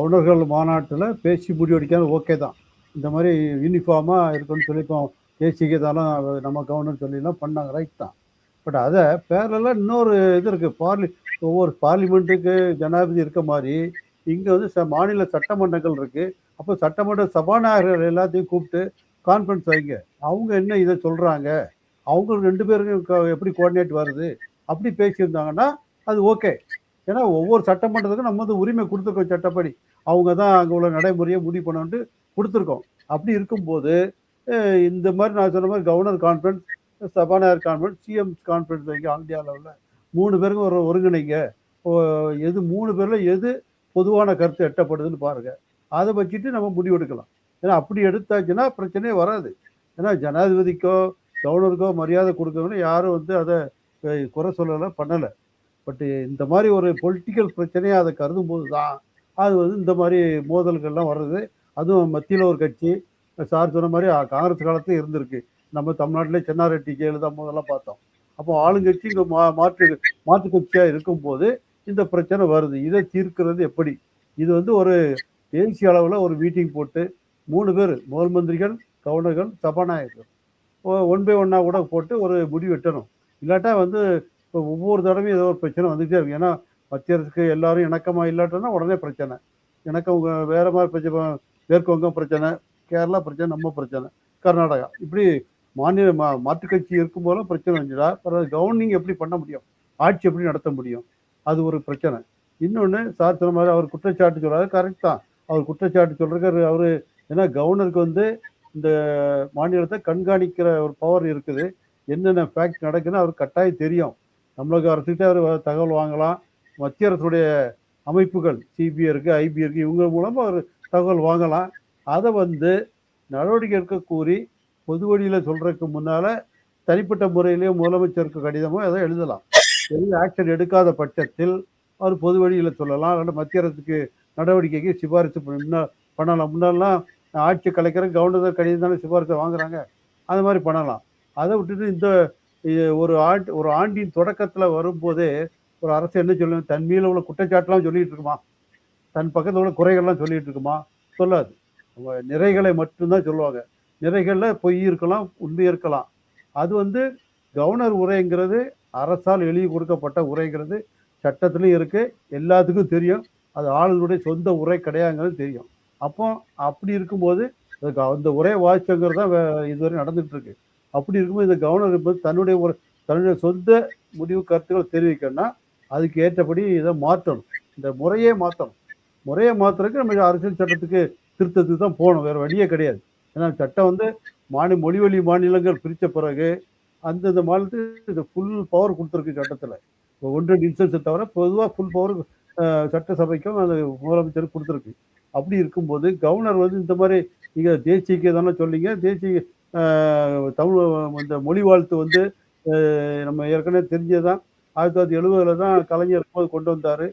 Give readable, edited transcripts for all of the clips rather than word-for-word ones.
கவர்னர்கள் மாநாட்டில் பேசி முடிவெடுக்காது ஓகே தான். இந்த மாதிரி யூனிஃபார்மாக இருக்குன்னு சொல்லி இப்போ தேசிய தாலும் நம்ம கவர்னர் சொல்லிலாம் பண்ணாங்க, ரைட் தான். பட் அதை பேரலாம் இன்னொரு இது இருக்குது. ஒவ்வொரு பார்லிமெண்ட்டுக்கு ஜனாதிபதி இருக்க மாதிரி இங்கே வந்து மாநில சட்டமன்றங்கள் இருக்குது. அப்போ சட்டமன்ற சபாநாயகர்கள் எல்லாத்தையும் கூப்பிட்டு கான்ஃபரன்ஸ் வைங்க. அவங்க என்ன இதை சொல்கிறாங்க, அவங்க 2 பேருக்கும் எப்படி கோஆர்டினேட் வருது, அப்படி பேசியிருந்தாங்கன்னா அது ஓகே. ஏன்னா ஒவ்வொரு சட்டமன்றத்துக்கும் நம்ம வந்து உரிமை கொடுத்துருக்கோம் சட்டப்படி. அவங்க தான் அங்கே உள்ள நடைமுறையை முடிவு பண்ணணுன்ட்டு கொடுத்துருக்கோம். அப்படி இருக்கும்போது இந்த மாதிரி நான் சொன்ன மாதிரி கவர்னர் கான்ஃபரன்ஸ், சபாநாயகர் கான்ஃபரன்ஸ், சிஎம் கான்ஃபரன்ஸ் வைங்க ஆல் இந்தியா லெவலில் 3 பேருக்கும் ஒருங்கிணைங்க. எது 3 பேரில் எது பொதுவான கருத்து எட்டப்படுதுன்னு பாருங்கள். அதை வச்சுட்டு நம்ம முடிவெடுக்கலாம். ஏன்னா அப்படி எடுத்தாச்சுன்னா பிரச்சனையே வராது. ஏன்னா ஜனாதிபதிக்கோ கவர்னருக்கோ மரியாதை கொடுக்கணும்னு யாரும் வந்து அதை குறை சொல்லலை, பண்ணலை. பட் இந்த மாதிரி ஒரு பொலிட்டிக்கல் பிரச்சனையை அதை கருதும் போது தான் அது வந்து இந்த மாதிரி மோதல்கள்லாம் வர்றது. அதுவும் மத்தியில் ஒரு கட்சி, சார் சொன்ன மாதிரி காங்கிரஸ் காலத்தையும் இருந்திருக்கு. நம்ம தமிழ்நாட்டிலே சென்னாரெட்டி ஜெயலலிதா முதல்லாம் பார்த்தோம். அப்போ ஆளுங்கட்சி இங்கே மாற்று கட்சியாக இருக்கும்போது இந்த பிரச்சனை வருது. இதை தீர்க்கிறது எப்படி? இது வந்து ஒரு தேசிய அளவில் ஒரு மீட்டிங் போட்டு 3 பேர், முதல் மந்திரிகள், கவர்னர்கள், சபாநாயகர்கள் 1 பை 1 கூட போட்டு ஒரு முடிவு எட்டணும். இல்லாட்டா வந்து இப்போ ஒவ்வொரு தடவையும் ஏதோ ஒரு பிரச்சனை வந்துகிட்டே இருக்கும். ஏன்னா மத்திய அரசுக்கு எல்லாரும் இணக்கமாக இல்லாட்டோன்னா உடனே பிரச்சனை. இணக்கம் வேறு மாதிரி பிரச்சனை, மேற்கு வங்கம் பிரச்சனை, கேரளா பிரச்சனை, நம்ம பிரச்சனை, கர்நாடகா, இப்படி மாநில மாற்று கட்சி இருக்கும் போதும் பிரச்சனை வந்துடா. பிறகு கவர்னிங் எப்படி பண்ண முடியும், ஆட்சி எப்படி நடத்த முடியும், அது ஒரு பிரச்சனை. இன்னொன்று சார் சொன்ன மாதிரி அவர் குற்றச்சாட்டு சொல்கிறாரு, கரெக்ட் தான். அவர் குற்றச்சாட்டு சொல்கிறாரு. அவர் ஏன்னா கவர்னருக்கு வந்து இந்த மாநிலத்தை கண்காணிக்கிற ஒரு பவர் இருக்குது. என்னென்ன ஃபேக்ட் நடக்குதுன்னு அவருக்கு கட்டாயம் தெரியும். தமிழக அரசுகிட்ட அவர் தகவல் வாங்கலாம். மத்திய அரசுடைய அமைப்புகள் சிபிஐ இருக்குது, ஐபி இருக்குது, இவங்க மூலமாக அவர் தகவல் வாங்கலாம். அதை வந்து நடவடிக்கை எடுக்க கூறி பொது வழியில் சொல்கிறதுக்கு முன்னால் தனிப்பட்ட முறையிலேயே முதலமைச்சருக்கு கடிதமோ எதோ எழுதலாம். எந்த ஆக்ஷன் எடுக்காத பட்சத்தில் அவர் பொது வழியில் சொல்லலாம். அல்லது மத்திய அரசுக்கு நடவடிக்கைக்கு சிபாரிசு பண்ணலாம். முன்னாலாம் ஆட்சி கலைக்கிற கவர்னர் கடிதம் தானே சிபாரிசை வாங்குறாங்க, அது மாதிரி பண்ணலாம். அதை விட்டுட்டு இந்த ஒரு ஆண்டின் தொடக்கத்தில் வரும்போதே ஒரு அரசு என்ன சொல்லுங்க, தன் மீது உள்ள குற்றச்சாட்டுலாம் சொல்லிட்டு இருக்குமா, தன் பக்கத்தில் உள்ள குறைகள்லாம் சொல்லிட்டு இருக்குமா? சொல்லாது. அவங்க நிறைகளை மட்டும்தான் சொல்லுவாங்க. நிறைகளில் பொய் இருக்கலாம், உண்மை இருக்கலாம். அது வந்து கவர்னர் உரைங்கிறது அரசால் எழுதி கொடுக்கப்பட்ட உரைங்கிறது சட்டத்திலையும் இருக்குது, எல்லாத்துக்கும் தெரியும். அது ஆளுநருடைய சொந்த உரை கிடையாதுங்கிறது தெரியும். அப்போ அப்படி இருக்கும்போது அந்த உரையை வாசிச்சங்கிறது தான் இதுவரை நடந்துகிட்டு இருக்கு. அப்படி இருக்கும்போது இந்த கவர்னர் இப்போ தன்னுடைய சொந்த முடிவு கருத்துக்களை தெரிவிக்கணும்னா அதுக்கு ஏற்றபடி இதை மாற்றணும். இந்த முறையே மாற்றணும். முறையை மாற்றுறதுக்கு நம்ம அரசியல் சட்டத்துக்கு திருத்தத்துக்கு தான் போகணும், வேறு வழியே கிடையாது. ஏன்னா சட்டம் வந்து மொழிவழி மாநிலங்கள் பிரித்த பிறகு அந்தந்த மாநிலத்துக்கு இது ஃபுல் பவர் கொடுத்துருக்கு சட்டத்தில். இப்போ 1 இன்ஸ்டன்ஸை தவிர பொதுவாக ஃபுல் பவர் சட்டசபைக்கும் அது முதலமைச்சருக்கு கொடுத்துருக்கு. அப்படி இருக்கும்போது கவர்னர் வந்து இந்த மாதிரி நீங்கள் தேசியக்கு தானே சொல்லிங்க, தேசிய தமிழ் இந்த மொழி வாழ்த்து வந்து நம்ம ஏற்கனவே தெரிஞ்சதான். 1970 தான் கலைஞர் இருக்கும்போது கொண்டு வந்தார்,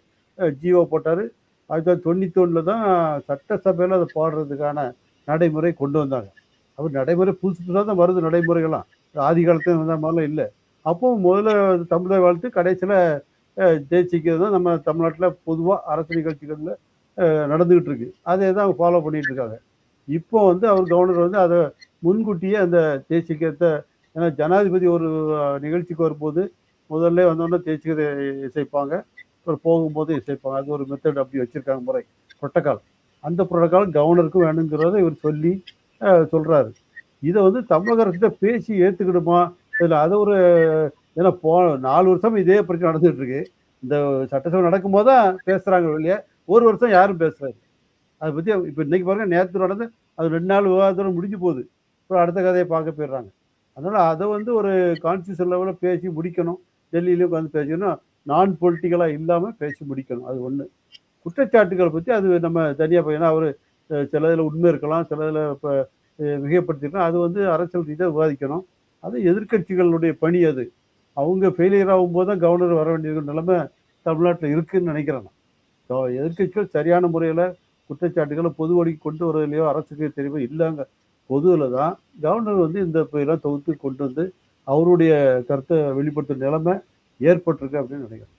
ஜிஓ போட்டார். 1991 தான் சட்டசபையில் அதை பாடுறதுக்கான நடைமுறை கொண்டு வந்தாங்க. அப்போ நடைமுறை புதுசாக தான் வருது, நடைமுறைகள்லாம் ஆதி காலத்தில் வந்த மாதிரிலாம் இல்லை. அப்போ முதல்ல தமிழை வாழ்த்து, கடைசியில் தேசிக்கிறது தான் நம்ம தமிழ்நாட்டில் பொதுவாக அரசு நிகழ்ச்சிகளில் நடந்துகிட்டு இருக்கு. அதே தான் அவங்க ஃபாலோ பண்ணிட்டு இருக்காங்க. இப்போ வந்து அவர் கவர்னர் வந்து அதை முன்கூட்டியே அந்த தேசியத்தை, ஏன்னா ஜனாதிபதி ஒரு நிகழ்ச்சிக்கு வரும்போது முதல்ல வந்தோடனே தேசியத்தை இசைப்பாங்க, அப்புறம் போகும்போது இசைப்பாங்க. அது ஒரு மெத்தட் அப்படி வச்சுருக்காங்க, முறை, புரோட்டோக்கால். அந்த புரோட்டோக்கால் கவர்னருக்கு வேணுங்கிறத இவர் சொல்கிறாரு. இதை வந்து தமிழக அரசுகிட்ட பேசி ஏற்றுக்கிடுமா இதில்? அதை ஒரு ஏன்னா 4 வருஷம் இதே பிரச்சனை நடந்துகிட்டு இருக்கு. இந்த சட்டசபை நடக்கும்போது தான் பேசுகிறாங்க வெளியே, 1 வருஷம் யாரும் பேசுகிறாரு அதை பற்றி. இப்போ இன்றைக்கி பாருங்கள், நேற்று நடந்து அது 2 நாள் விவாதத்தோடு முடிஞ்சு போகுது. அப்புறம் அடுத்த கதையை பார்க்க போயிடுறாங்க. அதனால் அதை வந்து ஒரு கான்ஸ்டியூஷன் லெவலில் பேசி முடிக்கணும். டெல்லியிலையும் உட்காந்து பேசிக்கணும், நான் பொலிட்டிக்கலாக இல்லாமல் பேசி முடிக்கணும். அது ஒன்று. குற்றச்சாட்டுகளை பற்றி அது நம்ம தனியாக, ஏன்னா அவர் சிலதில் உண்மை இருக்கலாம், சிலதில் இப்போ மிகைப்படுத்திருக்கலாம். அது வந்து அரசியல் ரீதியாக விவாதிக்கணும். அது எதிர்கட்சிகளுடைய பணி. அது அவங்க ஃபெயிலியர் ஆகும்போது தான் கவர்னர் வர வேண்டிய நிலைமை தமிழ்நாட்டில் இருக்குதுன்னு நினைக்கிறேன். எதிர்கட்சிகள் சரியான முறையில் குற்றச்சாட்டுகளை பொது வழிக்கு கொண்டு வரதுலையோ அரசுக்கு தெரியுமோ இல்லைங்க. பொதுவில் தான் கவர்னர் வந்து இந்த இதெல்லாம் தொகுத்து கொண்டு வந்து அவருடைய கருத்தை வெளிப்படுத்தும் நிலைமை ஏற்பட்டிருக்கு அப்படின்னு நினைக்கிறேன்.